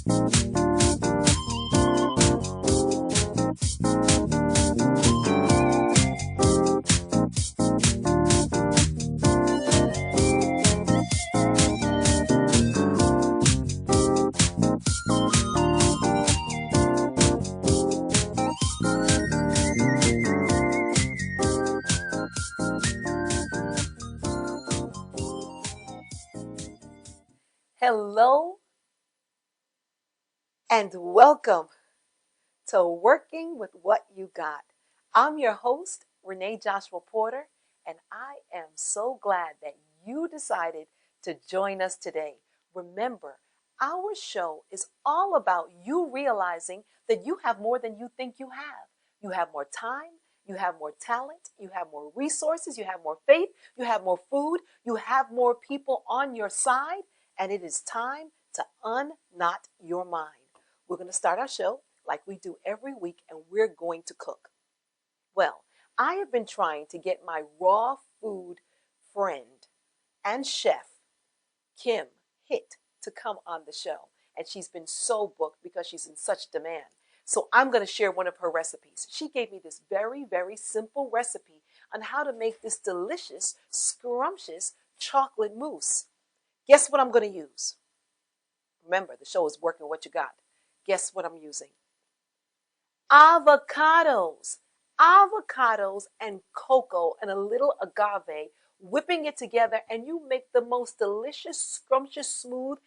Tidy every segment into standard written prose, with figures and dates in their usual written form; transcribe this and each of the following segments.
Hello and welcome to Working with What You Got. I'm your host, Renee Joshua Porter, and I am so glad that you decided to join us today. Remember, our show is all about you realizing that you have more than you think you have. You have more time, you have more talent, you have more resources, you have more faith, you have more food, you have more people on your side. And it is time to unknot your mind. We're going to start our show like we do every week, and we're going to cook. Well, I have been trying to get my raw food friend and chef, Kim Hitt, to come on the show. And she's been so booked because she's in such demand. So I'm going to share one of her recipes. She gave me this very, very simple recipe on how to make this delicious, scrumptious chocolate mousse. Guess what I'm going to use? Remember, the show is Working What You Got. Guess what I'm using? Avocados. Avocados and cocoa and a little agave, whipping it together, and you make the most delicious, scrumptious, smooth,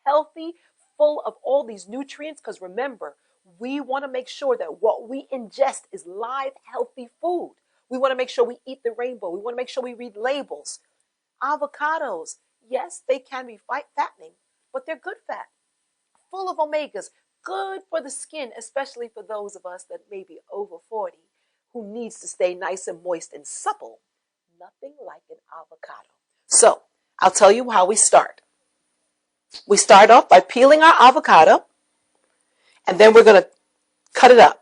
healthy, full of all these nutrients. Because remember, we want to make sure that what we ingest is live, healthy food. We want to make sure we eat the rainbow. We want to make sure we read labels. Avocados. Yes, they can be fattening, but they're good fat, full of omegas, good for the skin, especially for those of us that may be over 40, who needs to stay nice and moist and supple. Nothing like an avocado. So, I'll tell you how we start. We start off by peeling our avocado, and then we're going to cut it up.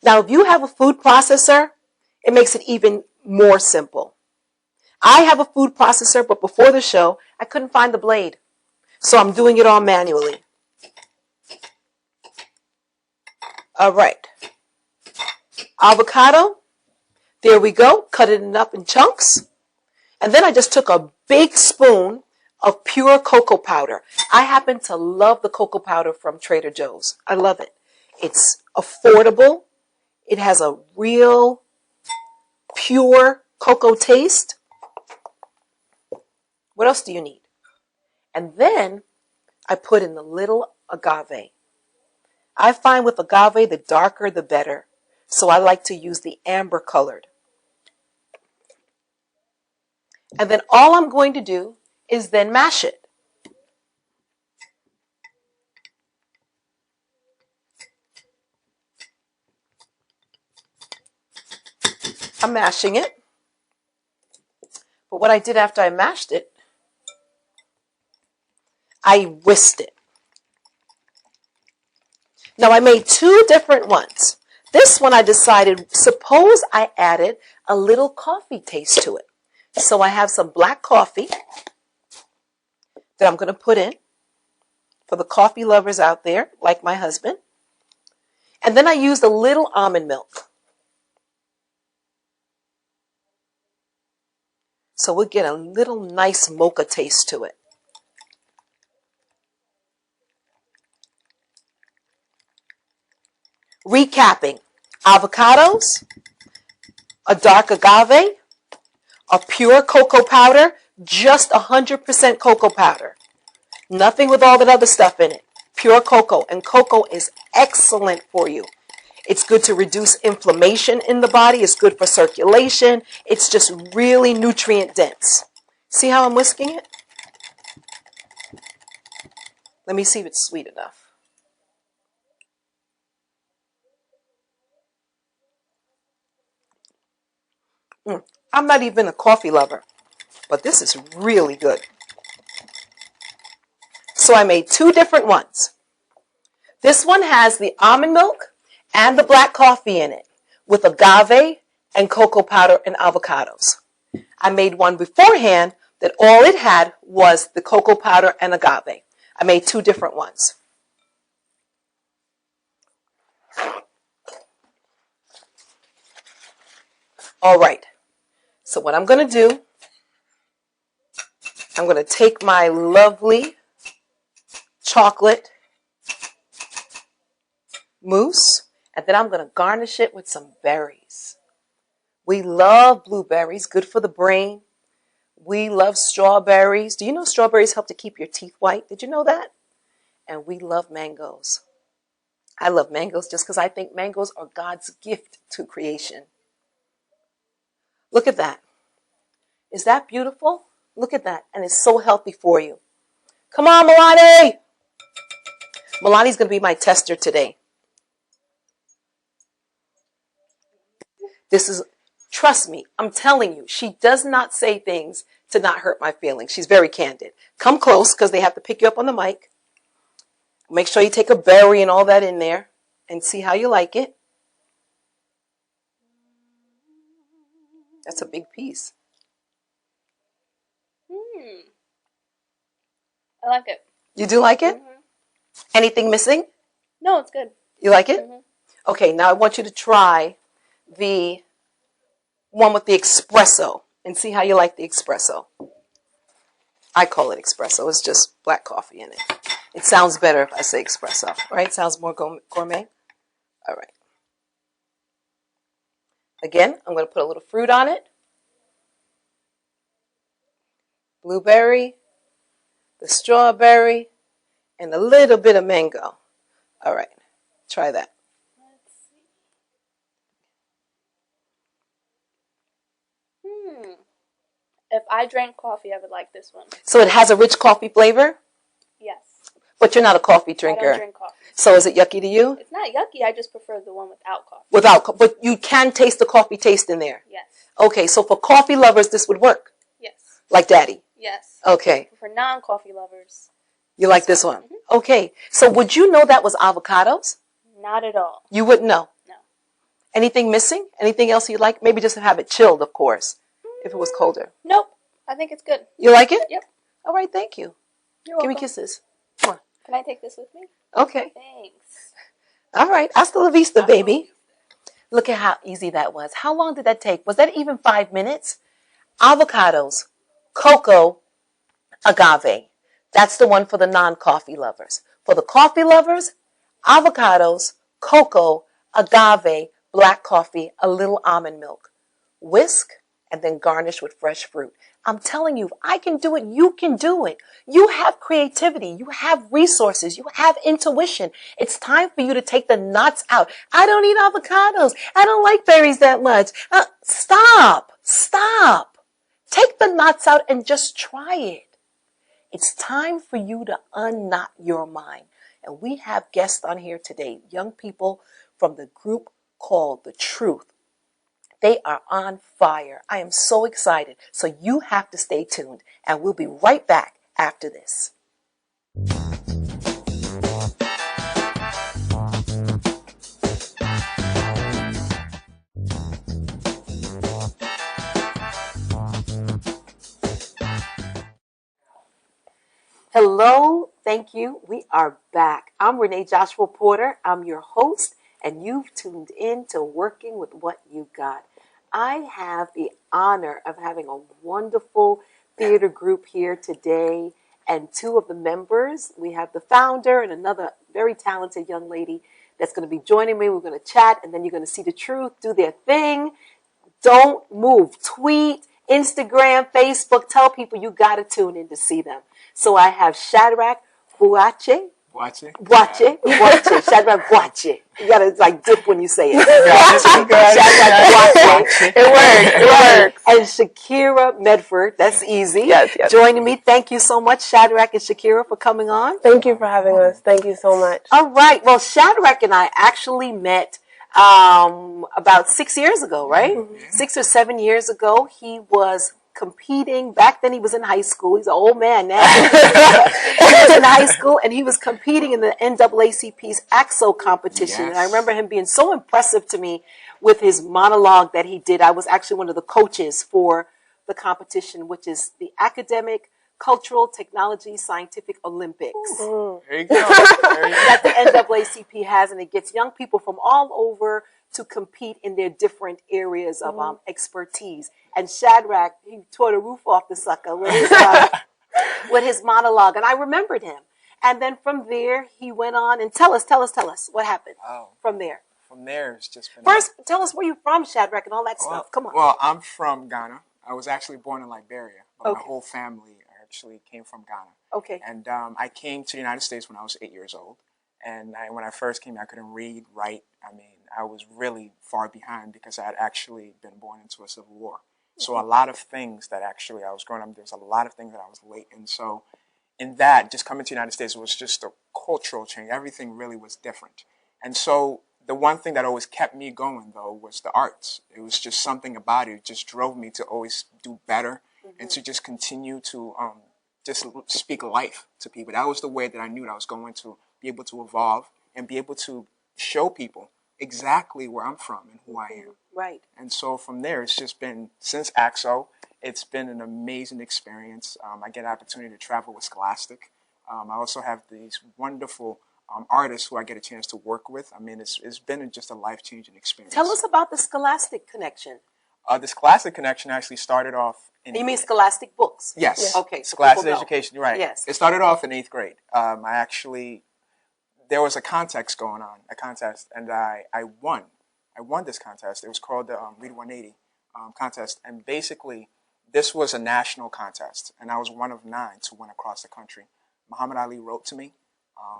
Now, if you have a food processor, it makes it even more simple. I have a food processor, but before the show, I couldn't find the blade. So I'm doing it all manually. All right. Avocado. There we go. Cut it up in chunks. And then I just took a big spoon of pure cocoa powder. I happen to love the cocoa powder from Trader Joe's. I love it. It's affordable. It has a real pure cocoa taste. What else do you need? And then I put in the little agave. I find with agave, the darker the better. So I like to use the amber colored. And then all I'm going to do is then mash it. I'm mashing it. But what I did after I mashed it, I whisked it. Now I made two different ones. This one I decided, suppose I added a little coffee taste to it. So I have some black coffee that I'm going to put in for the coffee lovers out there, like my husband. And then I used a little almond milk. So we'll get a little nice mocha taste to it. Recapping, avocados, a dark agave, a pure cocoa powder, just 100% cocoa powder. Nothing with all that other stuff in it. Pure cocoa, and cocoa is excellent for you. It's good to reduce inflammation in the body. It's good for circulation. It's just really nutrient dense. See how I'm whisking it? Let me see if it's sweet enough. I'm not even a coffee lover, but this is really good. So I made two different ones. This one has the almond milk and the black coffee in it with agave and cocoa powder and avocados. I made one beforehand that all it had was the cocoa powder and agave. I made two different ones. All right. So what I'm going to do, I'm going to take my lovely chocolate mousse, and then I'm going to garnish it with some berries. We love blueberries, good for the brain. We love strawberries. Do you know strawberries help to keep your teeth white? Did you know that? And we love mangoes. I love mangoes just because I think mangoes are God's gift to creation. Look at that. Is that beautiful? Look at that. And it's so healthy for you. Come on, Milani. Milani's going to be my tester today. This is, trust me, I'm telling you, she does not say things to not hurt my feelings. She's very candid. Come close because they have to pick you up on the mic. Make sure you take a berry and all that in there and see how you like it. That's a big piece. I like it. You do like it? Mm-hmm. Anything missing? No, it's good. You like it? Mm-hmm. Okay, now I want you to try the one with the espresso and see how you like the espresso. I call it espresso. It's just black coffee in it. It sounds better if I say espresso, right? It sounds more gourmet. All right. Again, I'm going to put a little fruit on it. Blueberry, the strawberry, and a little bit of mango. All right, try that. Let's see. If I drank coffee, I would like this one. So it has a rich coffee flavor? Yes. But you're not a coffee drinker. I don't drink coffee. So is it yucky to you? It's not yucky. I just prefer the one without coffee. But you can taste the coffee taste in there? Yes. Okay, so for coffee lovers, this would work? Yes. Like Daddy? Yes. Okay. For non-coffee lovers. You like this one? Mm-hmm. Okay. So would you know that was avocados? Not at all. You wouldn't know? No. Anything missing? Anything else you'd like? Maybe just have it chilled, of course, if it was colder. Nope. I think it's good. You like it? Yep. All right, thank you. You're Give me welcome. kisses. Come on. Can I take this with me? Okay. Thanks. All right. Hasta la vista, baby. Look at how easy that was. How long did that take? Was that even 5 minutes? Avocados, cocoa, agave. That's the one for the non-coffee lovers. For the coffee lovers, avocados, cocoa, agave, black coffee, a little almond milk. Whisk and then garnish with fresh fruit. I'm telling you, if I can do it, you can do it. You have creativity. You have resources. You have intuition. It's time for you to take the nuts out. I don't eat avocados. I don't like berries that much. Stop. Take the nuts out and just try it. It's time for you to unknot your mind. And we have guests on here today, young people from the group called The Truth. They are on fire. I am so excited. So you have to stay tuned, and we'll be right back after this. Hello, thank you. We are back. I'm Renee Joshua Porter. I'm your host, and you've tuned in to Working with What You Got. I have the honor of having a wonderful theater group here today, and two of the members. We have the founder and another very talented young lady that's going to be joining me. We're going to chat, and then you're going to see The Truth do their thing. Don't move. Tweet, Instagram, Facebook. Tell people you got to tune in to see them. So I have Shadrach Buache. Shadrach Buache. You got to like dip when you say it. Shadrach Buache. It works. And Shakira Medford. That's easy. Yes. Joining me. Thank you so much, Shadrach and Shakira, for coming on. Thank you for having us. Thank you so much. All right. Well, Shadrach and I actually met about 6 years ago, right? Mm-hmm. 6 or 7 years ago. He was competing. Back then he was in high school. He's an old man now. He was in high school and he was competing in the NAACP's AXO competition. Yes. And I remember him being so impressive to me with his monologue that he did. I was actually one of the coaches for the competition, which is the Academic Cultural Technology Scientific Olympics Mm. There you go. There you go. that the NAACP has, and it gets young people from all over to compete in their different areas of expertise. And Shadrach, he tore the roof off the sucker with his monologue, and I remembered him. And then from there, he went on and tell us what happened from there. From there, it's just been... First, tell us where you're from, Shadrach, and all that stuff. Come on. Well, I'm from Ghana. I was actually born in Liberia, but my whole family actually came from Ghana. Okay. And I came to the United States when I was 8 years old. And when I first came, I couldn't read, write. I mean, I was really far behind because I had actually been born into a civil war. So a lot of things that actually I was growing up, there's a lot of things that I was late. And so in that, just coming to the United States, it was just a cultural change. Everything really was different. And so the one thing that always kept me going, though, was the arts. It was just something about it. It just drove me to always do better and to just continue to just speak life to people. That was the way that I knew that I was going to be able to evolve and be able to show people exactly where I'm from and who I am. Right. And so from there, it's just been, since AXO, it's been an amazing experience. I get an opportunity to travel with Scholastic. I also have these wonderful artists who I get a chance to work with. I mean, it's been just a life-changing experience. Tell us about the Scholastic connection. The Scholastic connection actually started off in... You mean Scholastic books? Yes. Okay. So Scholastic education, you're right. Yes. It started off in 8th grade. There was a contest, and I won. I won this contest. It was called the Read 180 contest. And basically, this was a national contest. And I was one of 9 to win across the country. Muhammad Ali wrote to me,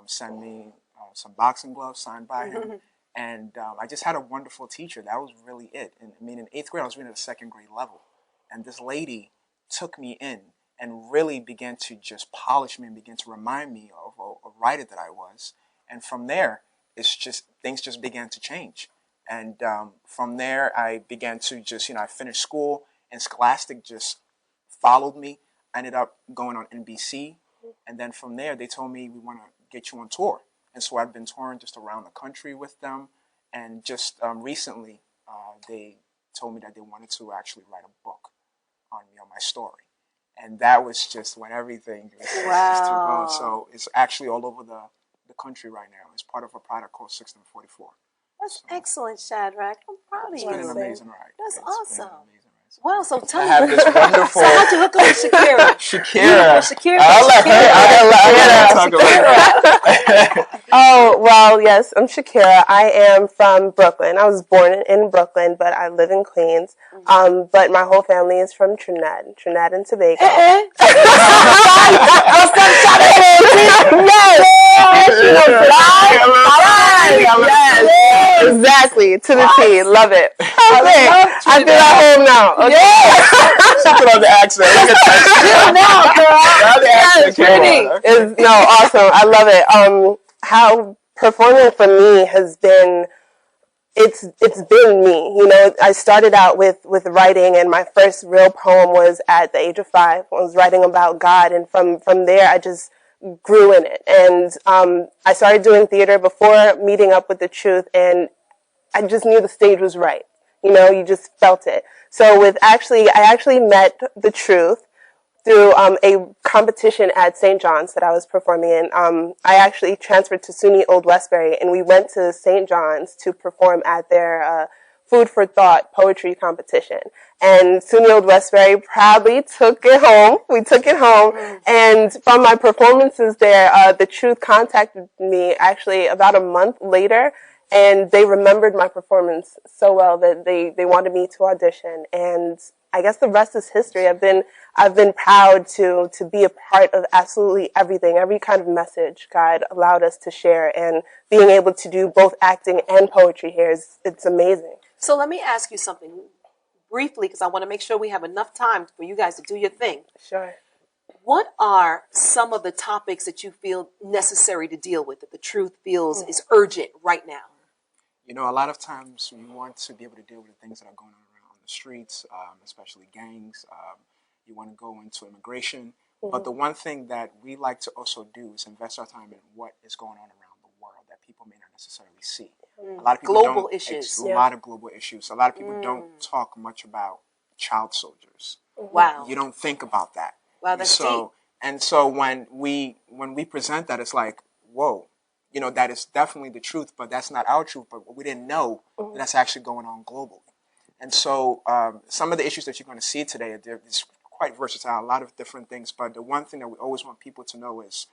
sent me some boxing gloves signed by him. And I just had a wonderful teacher. That was really it. And I mean, in 8th grade, I was reading at a 2nd grade level. And this lady took me in and really began to just polish me and begin to remind me of a writer that I was. And from there, things just began to change. And from there, I began to just, I finished school, and Scholastic just followed me. I ended up going on NBC. And then from there, they told me, we want to get you on tour. And so I've been touring just around the country with them. And just recently, they told me that they wanted to actually write a book on me, on my story. And that was just when everything just took off. So it's actually all over the country right now. It's part of a product called 1644. That's excellent, Shadrach. I'm proud of you. It's been an amazing ride. That's awesome. Wow, so tell I me. have this wonderful... So how'd you hook up with Shakira? Shakira. I'll let her talk about it. Oh, well, yes, I'm Shakira. I am from Brooklyn. I was born in Brooklyn, but I live in Queens. But my whole family is from Trinidad and Tobago. Yes, exactly, to the T. Love it. Okay, I feel at home now. Okay. She put on the accent. Look at that. Now, girl. Yes, pretty. No, awesome. I love it. How performing for me has been, it's been me. I started out with writing, and my first real poem was at the age of 5. I was writing about God, and from there I just grew in it. And I started doing theater before meeting up with the truth, and I just knew the stage was right. You just felt it. So I actually met the truth through a competition at St. John's that I was performing in. I actually transferred to SUNY Old Westbury, and we went to St. John's to perform at their Food for Thought poetry competition. And SUNY Old Westbury proudly took it home. We took it home. And from my performances there, the truth contacted me actually about a month later, and they remembered my performance so well that they wanted me to audition. And I guess the rest is history. I've been proud to be a part of absolutely everything, every kind of message God allowed us to share, and being able to do both acting and poetry here it's amazing. So let me ask you something briefly, because I want to make sure we have enough time for you guys to do your thing. Sure. What are some of the topics that you feel necessary to deal with, that the truth feels is urgent right now? A lot of times we want to be able to deal with the things that are going on around the streets, especially gangs. You want to go into immigration. But the one thing that we like to also do is invest our time in what is going on around the world that people may not necessarily see. A lot of people global issues. A lot of global issues. A lot of people don't talk much about child soldiers. Wow. You don't think about that. Wow, that's deep. And so when we present that, it's like, whoa, that is definitely the truth, but that's not our truth. But we didn't know that that's actually going on globally. And so some of the issues that you're going to see today, it's quite versatile, a lot of different things. But the one thing that we always want people to know is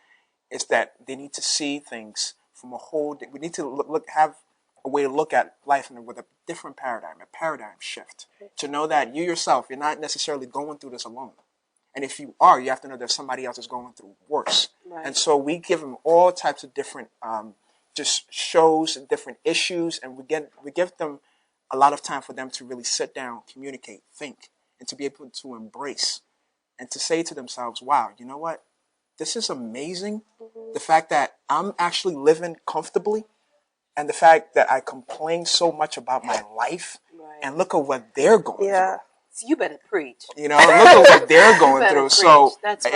that they need to see things from a whole. We need to have a way to look at life with a different paradigm, a paradigm shift, to know that you yourself, you're not necessarily going through this alone. And if you are, you have to know that somebody else is going through worse. Right. And so we give them all types of different just shows and different issues, and we give them a lot of time for them to really sit down, communicate, think, and to be able to embrace and to say to themselves, wow, you know what? This is amazing. The fact that I'm actually living comfortably, and the fact that I complain so much about my life, and look at what they're going through. So you better preach. Look at what they're going through. Preach. So that's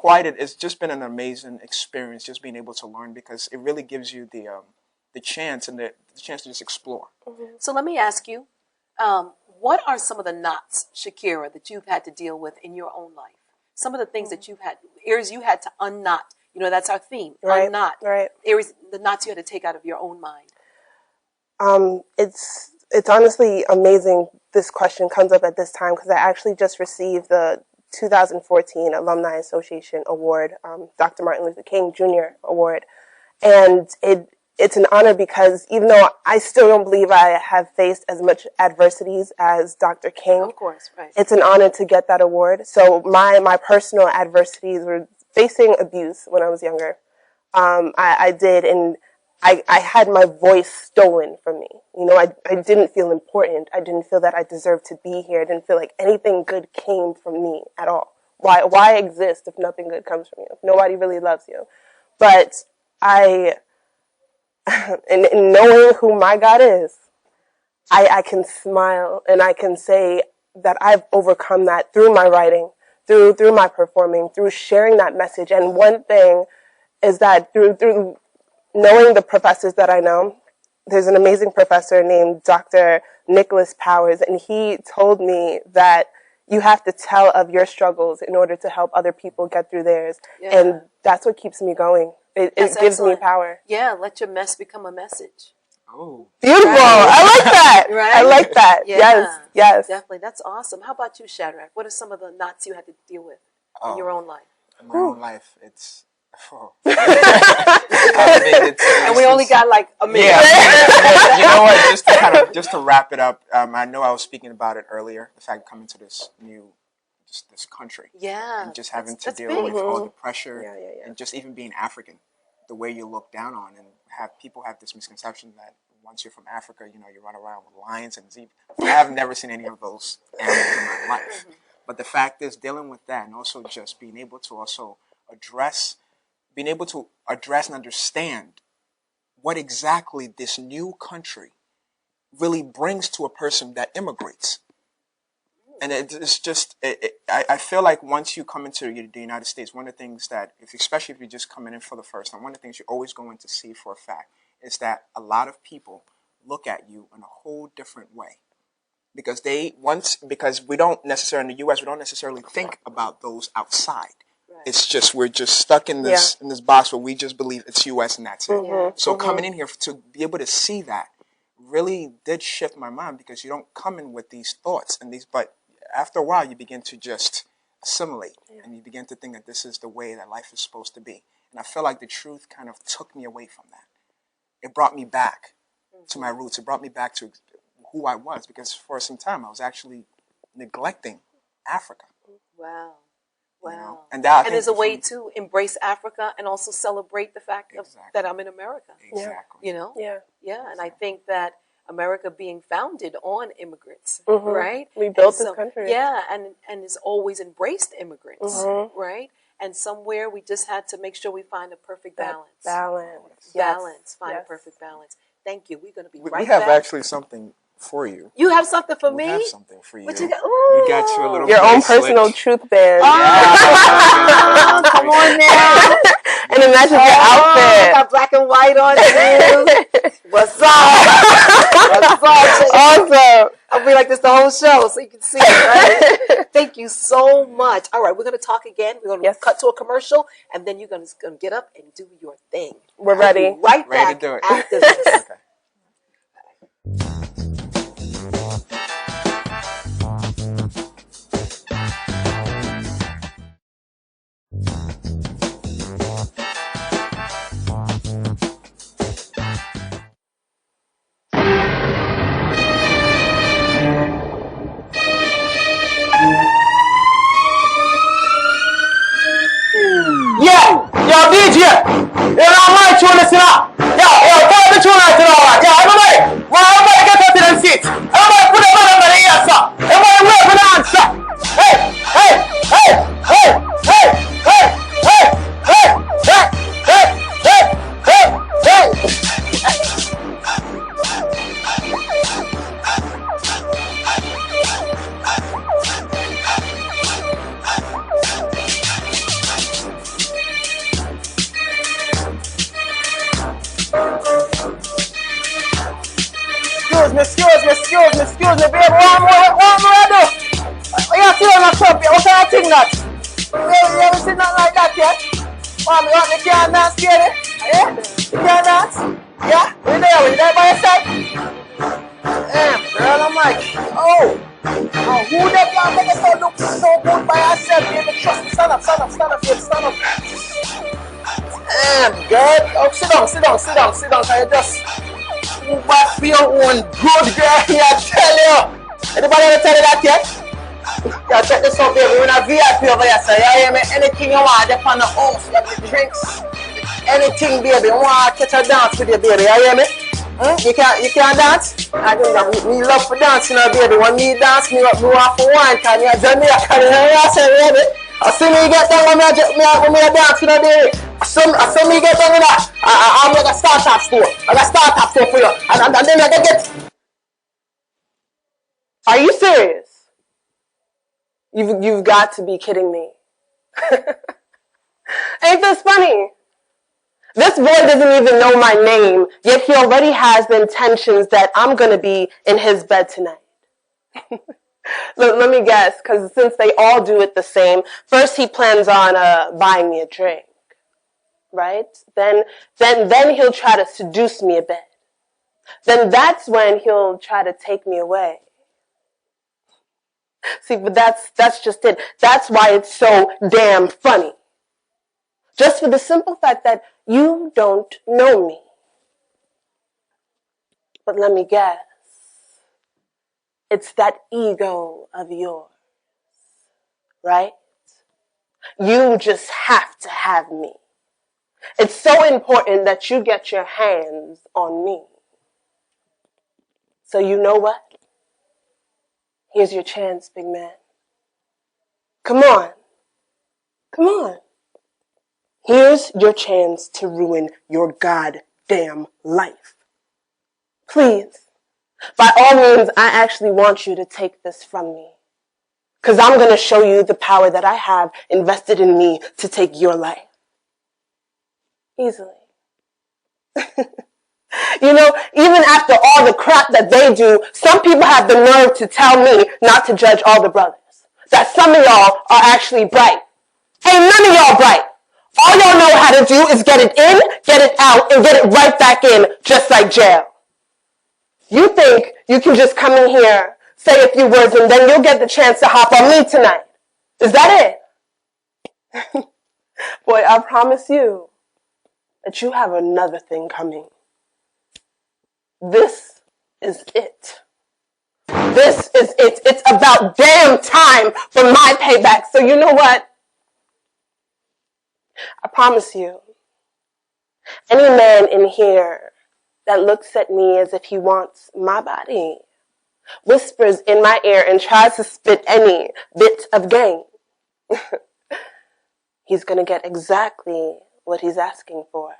right. It's just been an amazing experience, just being able to learn, because it really gives you the chance and the chance to just explore. So let me ask you, what are some of the knots, Shakira, that you've had to deal with in your own life? Some of the things that you've had, areas you had to unknot. That's our theme, unknot. Right. Areas, the knots you had to take out of your own mind. It's honestly amazing this question comes up at this time, because I actually just received the 2014 Alumni Association Award, Dr. Martin Luther King Jr. Award. And it's an honor because even though I still don't believe I have faced as much adversities as Dr. King, of course, right, it's an honor to get that award. So my personal adversities were facing abuse when I was younger. I did, and I had my voice stolen from me. I didn't feel important. I didn't feel that I deserved to be here. I didn't feel like anything good came from me at all. Why exist if nothing good comes from you? If nobody really loves you? But in knowing who my God is, I can smile and I can say that I've overcome that through my writing, through my performing, through sharing that message. And one thing is that through knowing the professors that I know, there's an amazing professor named Dr. Nicholas Powers, and he told me that you have to tell of your struggles in order to help other people get through theirs. Yeah. And that's what keeps me going. It gives me power. Yeah, let your mess become a message. Oh, beautiful. Right. I like that. Right? I like that. Yeah, yes. Definitely. That's awesome. How about you, Shadrach? What are some of the knots you had to deal with in your own life? In my own life, it's... and we only got like a minute. Yeah. You know what? Just to wrap it up, I know I was speaking about it earlier. The fact of coming to this this country, and just having to deal with all the pressure, and just even being African, the way you look down on, and people have this misconception that once you're from Africa, you run around with lions and zebras. I have never seen any of those animals in my life. But the fact is, dealing with that, and also just being able to address and understand what exactly this new country really brings to a person that immigrates. And it's just, I feel like once you come into the United States, one of the things that, especially if you're just coming in for the first time, one of the things you're always going to see for a fact is that a lot of people look at you in a whole different way. Because we don't necessarily, in the U.S., we don't necessarily think about those outside. It's just, we're just stuck in this box where we just believe it's U.S. and that's it. So coming in here to be able to see that really did shift my mind, because you don't come in with these thoughts but after a while you begin to just assimilate, and you begin to think that this is the way that life is supposed to be. And I feel like the truth kind of took me away from that. It brought me back to my roots. It brought me back to who I was, because for some time I was actually neglecting Africa. Wow. Wow. And there's a way to embrace Africa and also celebrate the fact that I'm in America. Exactly. Yeah. And I think that America being founded on immigrants, right? We built this country. Yeah, and it's always embraced immigrants, right? And somewhere we just had to make sure we find a perfect balance. Find a perfect balance. Thank you. We're going to be right back. We have actually something for you. You have something for me? We have something for you. What you got? Ooh. You got your little your own personal truth band. Oh, come on now. And imagine your outfit. Got black and white on too. What's up? Awesome. I'll be like this the whole show so you can see it, right? Thank you so much. All right, we're going to talk again. We're going to cut to a commercial, and then you're going to get up and do your thing. We're ready. Right Ready back to do it. after this. Okay. Yo, DJ! You know my tune is up! Yo, follow the tune right now! Yo, everybody get up to them seats! Everybody put them on the ear, sir! Everybody wave for the answer! Hey! Hey! Hey! Hey! Hey! Hey! Hey! Hey! Hey! Hey! Hey! Hey! Excuse me, baby. What I do? What you feeling on top here? What kind of thing that? You ever seen nothing like that yet? Want me can't dance, baby? Yeah? You can't dance? Yeah? You there by your side? Damn, girl, I'm like, oh, who that can make us look so good by herself, baby? Trust me, stand up, baby, stand up. Damn, girl. Oh, sit down, can you just... But for your own good girl, I tell you. Anybody ever tell you that yet? Yeah, check this out, baby. We're in a VIP over here, so you hear me? Anything you want, up on the house, you have the drinks. Anything, baby. You want to catch a dance with you, baby. You hear me? You can't dance? I think that we love for dancing, baby. When me dance, me want for wine, can you Jamaican, you know what I'm saying, baby? I see me get down when me dance, you know, baby. I saw me get down with that. I'm like a startup store. I got a startup store for you. And then I can get... Are you serious? You've got to be kidding me. Ain't this funny? This boy doesn't even know my name, yet he already has the intentions that I'm going to be in his bed tonight. Let me guess, because since they all do it the same, first he plans on buying me a drink, right? Then he'll try to seduce me a bit. Then that's when he'll try to take me away. See, but that's just it. That's why it's so damn funny. Just for the simple fact that you don't know me. But let me guess. It's that ego of yours, right? You just have to have me. It's so important that you get your hands on me. So you know what? Here's your chance, big man. Come on. Come on. Here's your chance to ruin your goddamn life. Please. By all means, I actually want you to take this from me. Because I'm going to show you the power that I have invested in me to take your life. Easily. You know, even after all the crap that they do, some people have the nerve to tell me not to judge all the brothers. That some of y'all are actually bright. Ain't none of y'all bright. All y'all know how to do is get it in, get it out, and get it right back in, just like jail. You think you can just come in here, say a few words, and then you'll get the chance to hop on me tonight. Is that it? Boy, I promise you that you have another thing coming. This is it. This is it. It's about damn time for my payback. So you know what? I promise you, any man in here that looks at me as if he wants my body, whispers in my ear and tries to spit any bit of game, he's going to get exactly what he's asking for.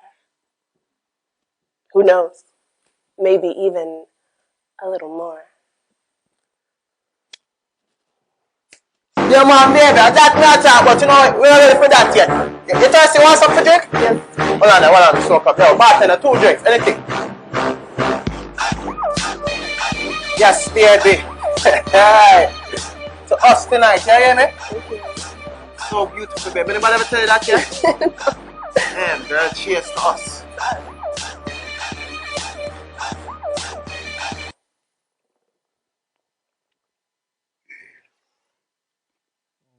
Who knows? Maybe even a little more. Yeah, man, baby, that's not talk, but you know, we're not ready for that yet. You thirsty, want something to drink? Yes. Hold on, soak up. Yo, bartender, 2 drinks, anything. Yes, baby. Alright. To us tonight, you hear me? So beautiful, baby. Anybody ever tell you that yet? Damn, girl, cheers to us.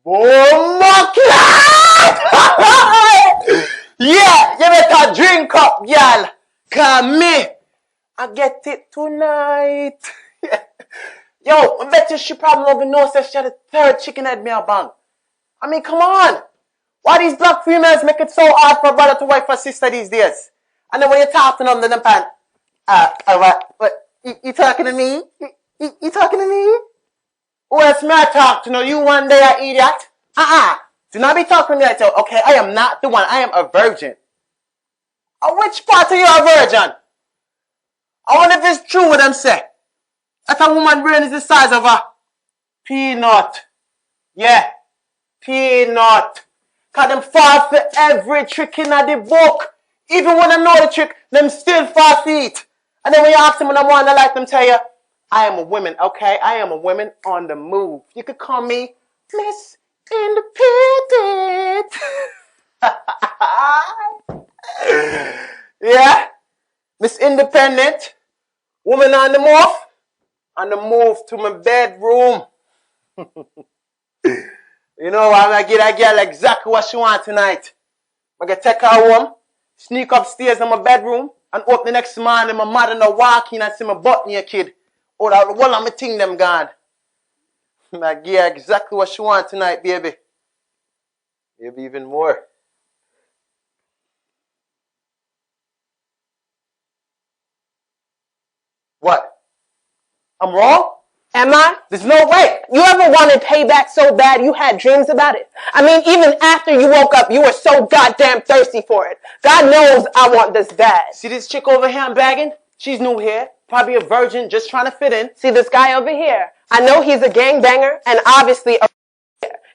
Boom, yeah, you better drink up, y'all. Come me, I get it tonight. Yo, I bet you she probably don't even know that she had a third chicken head me a bang. I mean, come on. Why these black females make it so hard for a brother to wife for sister these days? And then when you talk to them, then pan, what? You talking to me? You talking to me? Who else may I talk to? No, you one day, you idiot. Do not be talking to me like that. Okay, I am not the one. I am a virgin. Which part are you a virgin? I wonder if it's true what I'm saying. That a woman brain is the size of a peanut. Yeah, peanut. Cause them fall for every trick in the book. Even when I know the trick, them still fall for it. And then when you ask them what I want, I like them tell you, I am a woman, okay? I am a woman on the move. You could call me Miss Independent. Yeah, Miss Independent, woman on the move to my bedroom. You know, I'm gonna get that girl exactly what she want tonight. I'm gonna take her home, sneak upstairs in my bedroom, and open the next morning, my mother no walk in and see my butt naked. Or that one of my thing them gone. I'm gonna get her exactly what she want tonight, baby. Maybe even more. What? I'm wrong? Am I? There's no way. You ever wanted payback so bad you had dreams about it? I mean, even after you woke up, you were so goddamn thirsty for it. God knows I want this bad. See this chick over here I'm bagging? She's new here. Probably a virgin just trying to fit in. See this guy over here? I know he's a gangbanger and obviously a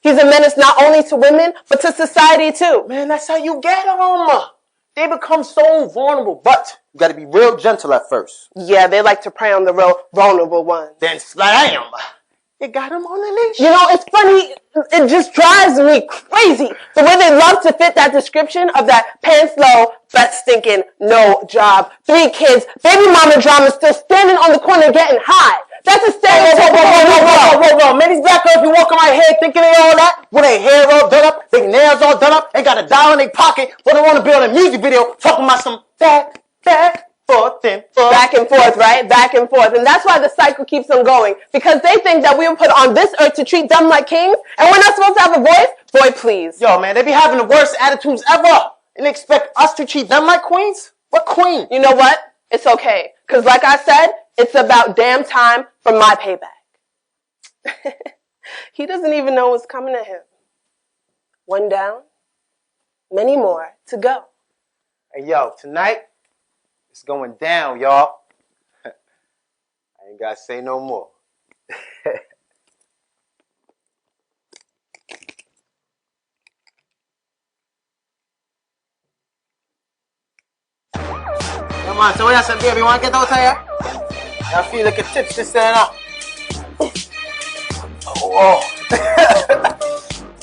he's a menace not only to women, but to society too. Man, that's how you get them. They become so vulnerable, but you gotta be real gentle at first. Yeah, they like to prey on the real vulnerable ones. Then slam. You got them on the leash. You know, it's funny. It just drives me crazy. The way they love to fit that description of that pants low, butt stinking, no job, 3 kids, baby mama drama still standing on the corner getting high. That's a stereotype. Whoa. Man, these black girls be walking my head thinking they all that. With their hair all done up, their nails all done up, they got a dollar in their pocket, but they want to be on a music video talking about some back, forth and forth. Back and forth, right? Back and forth. And that's why the cycle keeps on going. Because they think that we were put on this earth to treat them like kings, and we're not supposed to have a voice? Boy, please. Yo, man, they be having the worst attitudes ever. And they expect us to treat them like queens? What queen? You know what? It's okay. Because like I said, it's about damn time for my payback. He doesn't even know what's coming to him. One down, many more to go. Hey, yo, tonight, it's going down, y'all. I ain't got to say no more. Come on, so what you say, baby? You want to get out of here? I feel like a tips this time now. Oh,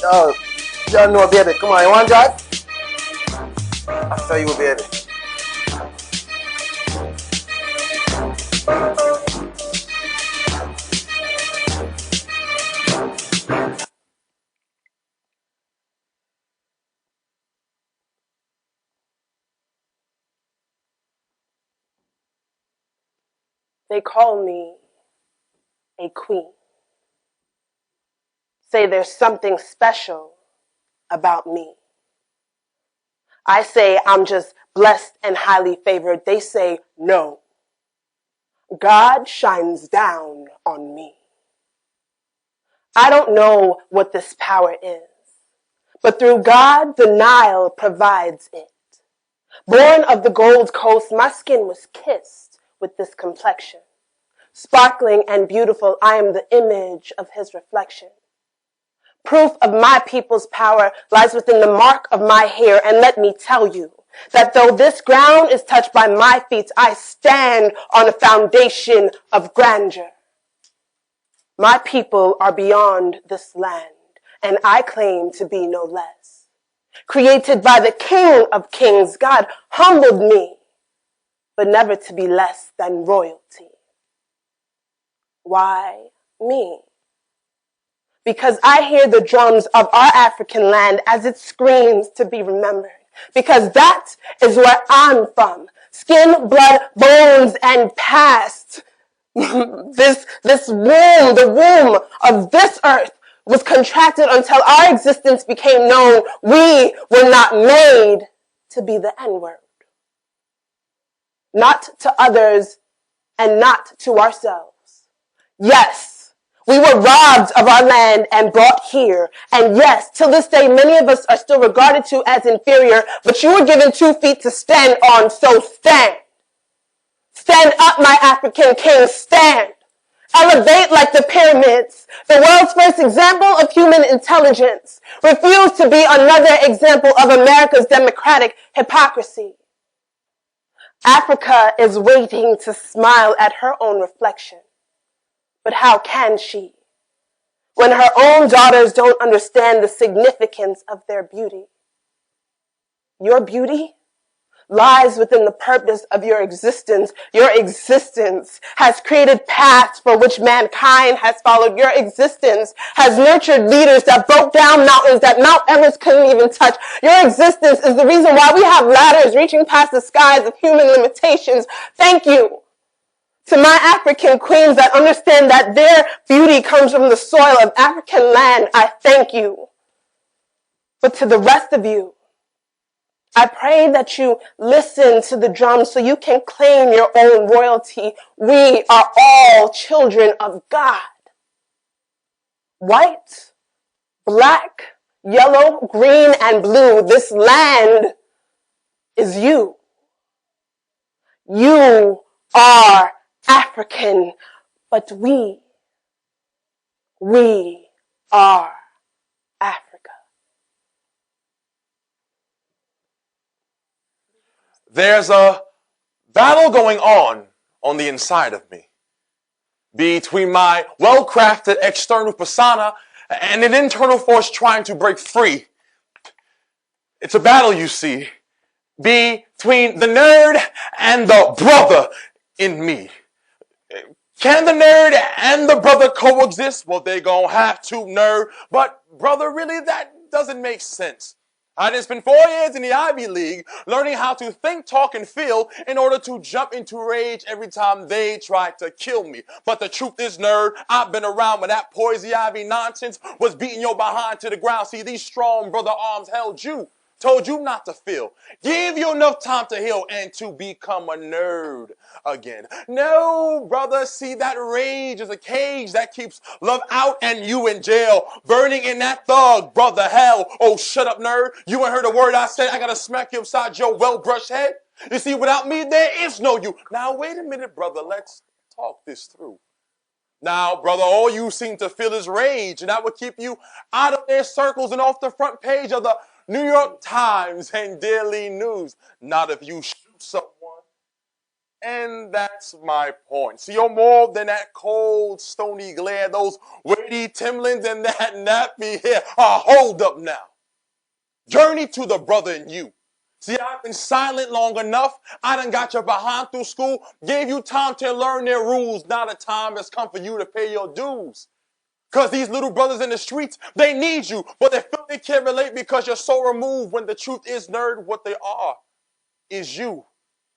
yo, y'all know, baby. Come on, you want to drive? I'll show you, baby. They call me a queen. Say there's something special about me. I say I'm just blessed and highly favored. They say no. God shines down on me. I don't know what this power is, but through God, the Nile provides it. Born of the Gold Coast, my skin was kissed with this complexion. Sparkling and beautiful, I am the image of his reflection. Proof of my people's power lies within the mark of my hair, and let me tell you that though this ground is touched by my feet, I stand on a foundation of grandeur. My people are beyond this land, and I claim to be no less. Created by the King of Kings, God humbled me, but never to be less than royalty. Why me? Because I hear the drums of our African land as it screams to be remembered. Because that is where I'm from. Skin, blood, bones, and past. This womb, the womb of this earth was contracted until our existence became known. We were not made to be the N-word. Not to others and not to ourselves. Yes, we were robbed of our land and brought here. And yes, till this day, many of us are still regarded to as inferior, but you were given 2 feet to stand on, so stand. Stand up, my African king, stand. Elevate like the pyramids, the world's first example of human intelligence. Refuse to be another example of America's democratic hypocrisy. Africa is waiting to smile at her own reflection. But how can she, when her own daughters don't understand the significance of their beauty? Your beauty lies within the purpose of your existence. Your existence has created paths for which mankind has followed. Your existence has nurtured leaders that broke down mountains that Mount Everest couldn't even touch. Your existence is the reason why we have ladders reaching past the skies of human limitations. Thank you to my African queens that understand that their beauty comes from the soil of African land. I thank you. But to the rest of you, I pray that you listen to the drums so you can claim your own royalty. We are all children of God. White, black, yellow, green, and blue. This land is you. You are African, but we are Africa. There's a battle going on the inside of me between my well-crafted external persona and an internal force trying to break free. It's a battle, you see, between the nerd and the brother in me. Can the nerd and the brother coexist? Well, they gonna have to, nerd. But brother, really, that doesn't make sense. I done spent 4 years in the Ivy League learning how to think, talk, and feel in order to jump into rage every time they try to kill me. But the truth is, nerd, I've been around when that poison ivy nonsense was beating your behind to the ground. See, these strong brother arms held you, told you not to feel, give you enough time to heal and to become a nerd again. No, brother, see, that rage is a cage that keeps love out and you in jail, burning in that thug, brother, hell. Oh, shut up, nerd. You ain't heard a word I said. I gotta smack you upside your well-brushed head. You see, without me, there is no you. Now, wait a minute, brother. Let's talk this through. Now, brother, all you seem to feel is rage, and that would keep you out of their circles and off the front page of the New York Times and Daily News. Not if you shoot someone. And that's my point. See, you're more than that cold, stony glare, those weighty Timberlands and that nappy hair. Hold up now. Journey to the brother in you. See, I've been silent long enough. I done got you behind through school, gave you time to learn their rules. Now the time has come for you to pay your dues. Because these little brothers in the streets, they need you, but they feel they can't relate because you're so removed when the truth is, nerd, what they are is you.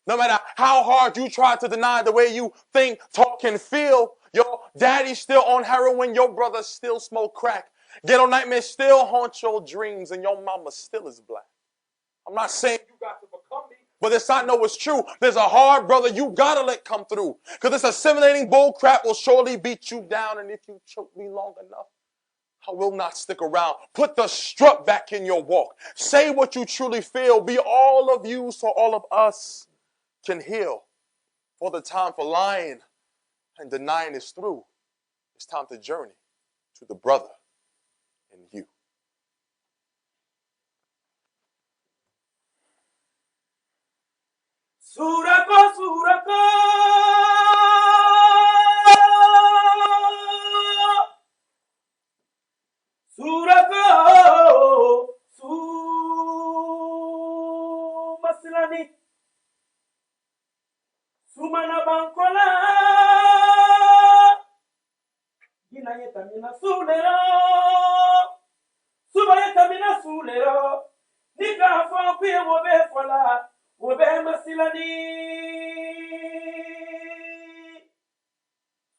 No matter how hard you try to deny the way you think, talk, and feel, your daddy's still on heroin, your brother still smoke crack. Ghetto nightmares still haunt your dreams, and your mama still is black. I'm not saying you got to become me, but this I know is true. There's a hard brother you gotta let come through. Because this assimilating bull crap will surely beat you down, and if you choke me long enough, I will not stick around. Put the strut back in your walk. Say what you truly feel. Be all of you so all of us can heal. For the time for lying and denying is through. It's time to journey to the brother in you. Surako, Sumana bankola. Gina yetamina sulero. Suba yetamina sulero. Nika fo kwe wobe fola. Wobe masilani.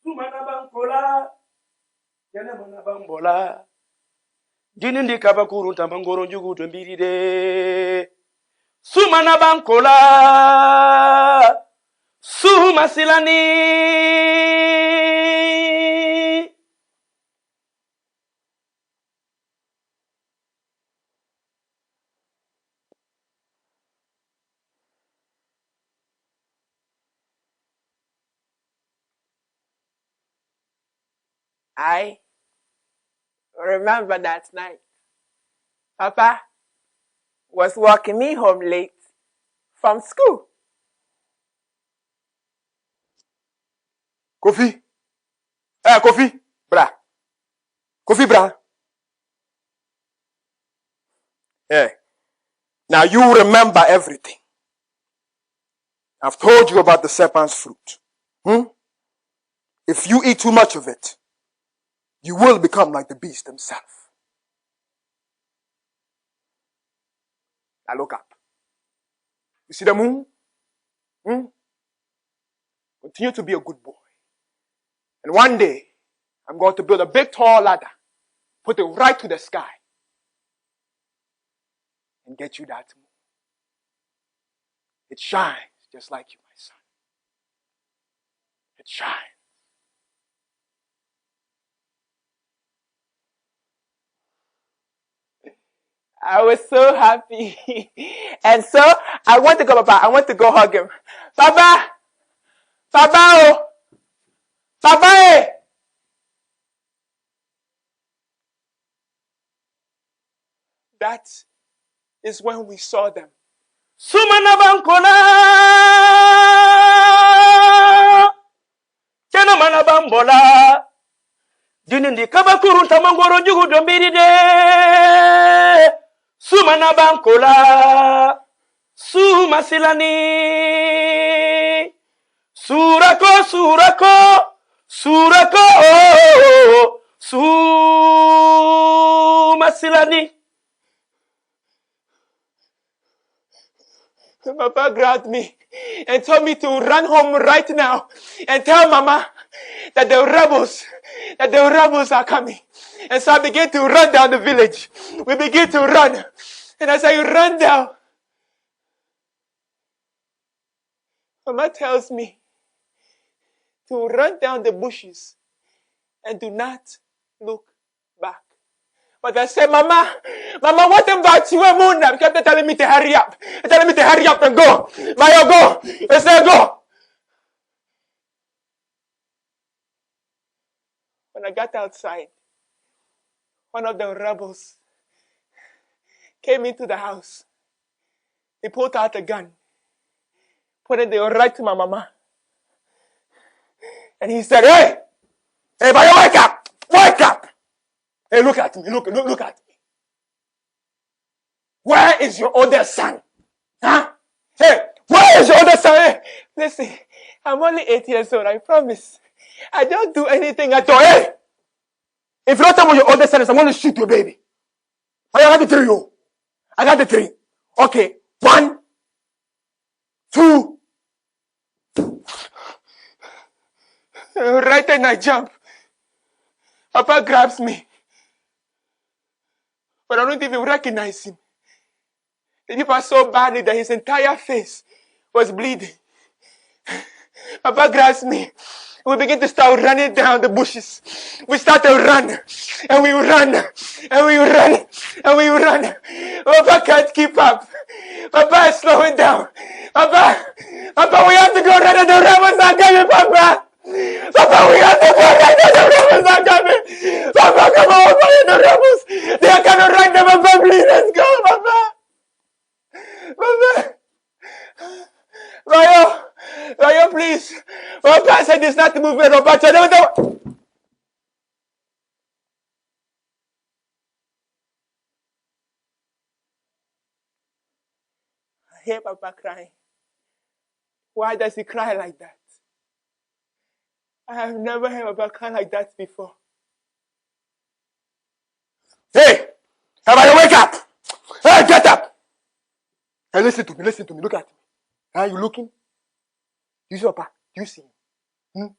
Sumana bankola. Yana mana bambola. Gini ndika bakuru tambangoro njugu tumbiride. Sumana bankola. Suma silani. I remember that night. Papa was walking me home late from school. Kofi. Kofi. Bra. Kofi, bra. Yeah. Now you remember everything. I've told you about the serpent's fruit. If you eat too much of it, you will become like the beast himself. Now look up. You see the moon? Continue to be a good boy. And one day, I'm going to build a big tall ladder, put it right to the sky, and get you that moon. It shines just like you, my son. It shines. I was so happy. And so I want to go, Papa. I want to go hug him. Papa! Papa! Oh! Papa! Eh! That is when we saw them. Sumana bankola. Kena mana bambola. Gini ndika bakuru tambangoro njugu tumbiride. Sumana bankola. Suma silani. Surako, surako, surako, suma silani. Papa grabbed me and told me to run home right now and tell Mama that the rebels are coming. And so I began to run down the village. We began to run. And as I ran down, Mama tells me to run down the bushes and do not look back. But I said, Mama, what about you and Moon? She kept telling me to hurry up. Telling me to hurry up and go. Maya, go. I said, go. When I got outside, one of the rebels came into the house. He pulled out a gun, put it right to my mama. And he said, hey, Maya, wake up. Wake up. Hey, look at me. Look at me. Where is your older son? Huh? Hey, where is your older son? Hey, listen, I'm only 8 years old, I promise. I don't do anything at all. Hey! If you don't tell me your older son is, I'm going to shoot your baby. I got the 3, oh. I got the 3. Okay, 1, 2. Right then I jump. Papa grabs me. But I don't even recognize him. The people so badly that his entire face was bleeding. Papa grabs me. We begin to start running down the bushes. We start to run. And we run. And we run. And we run. Papa can't keep up. Papa is slowing down. Papa, we have to go right at the rebels are coming, Papa. Papa, we have to go right at the rebels are coming. Papa, come on, the rebels. They are coming right now, Papa, please, let's go, Papa. Papa. Ryo, please. Papa said it's not the movement of Bacha. I hear Papa crying. Why does he cry like that? I have never heard about cry like that before. Hey! Everybody wake up! Hey, get up! Hey, listen to me, look at me. Are you looking? You see Papa? You see him?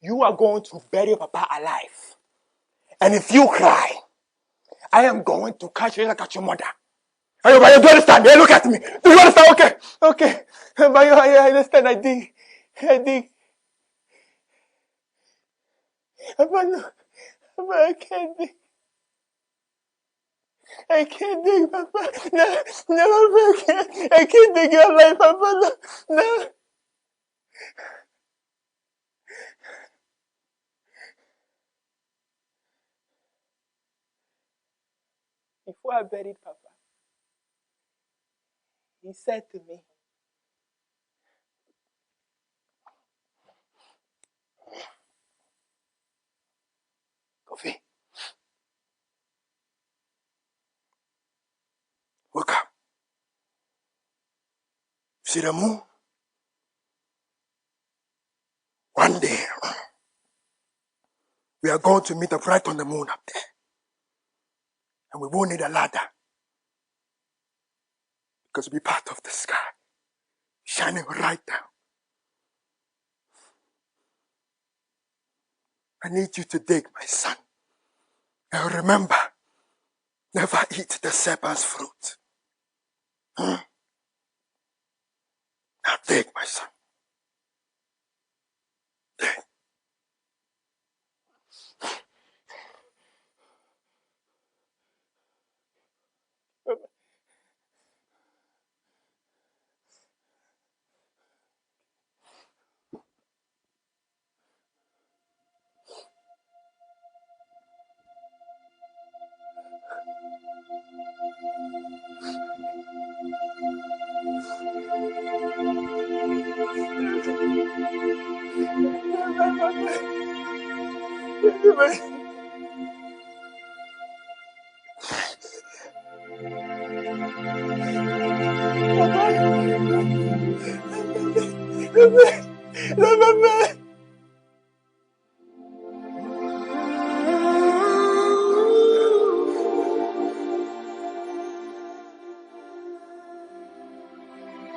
You are going to bury Papa alive. And if you cry, I am going to catch you like your mother. Everybody, do you understand? Hey, look at me. Do you understand? Okay. I understand. I dig. Papa, I can't dig. I can't dig, Papa. No, Papa, I can't dig your life, Papa. No. Before I buried Papa, he said to me, Kofi, wake up. See the moon? One day, we are going to meet up right on the moon up there. And we won't need a ladder. Because we'll be part of the sky, shining right down. I need you to dig, my son. And remember, never eat the serpent's fruit. Now dig, my son. Dig.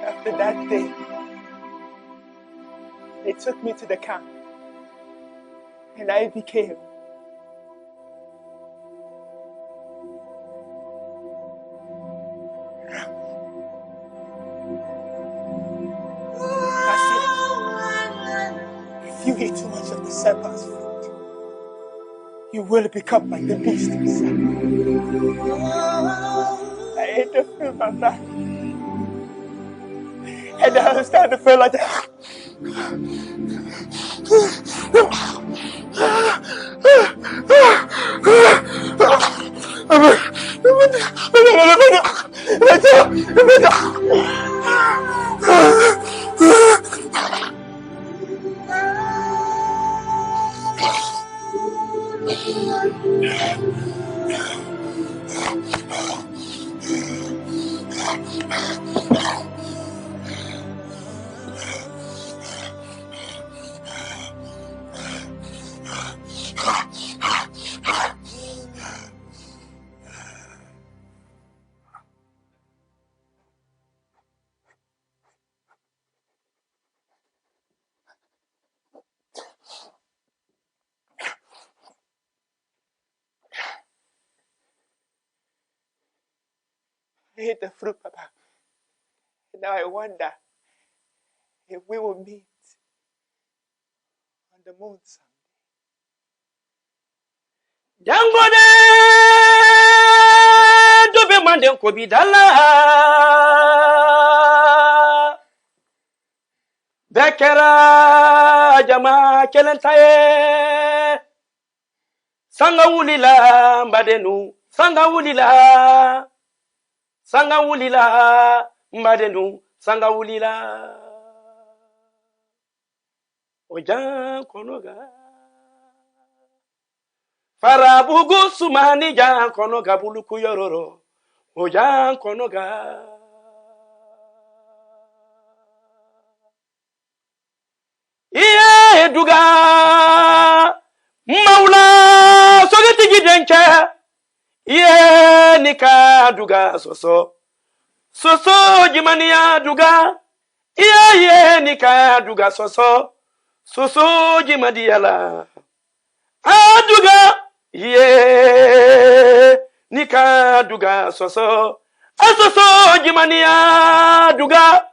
After that day, they took me to the camp, and I became if you eat too much of the serpent's fruit, you will become like the beast himself. I ate the fruit, Papa. And I was starting to feel like that. I ate the fruit, Papa. And now I wonder if we will meet on the moon someday. Jangode dobe mande ko bidala bekera jama kelentaye sanga wulila mbadenu sanga wulila mbadenu sanga wulila ojan konoga farabugu sumani jan konoga buluku yororo ojan konoga duga maula sogati gidenke ye nika duga soso soso jimania duga ye nika duga soso soso jimadiala aduga ye nika duga soso asoso jimania duga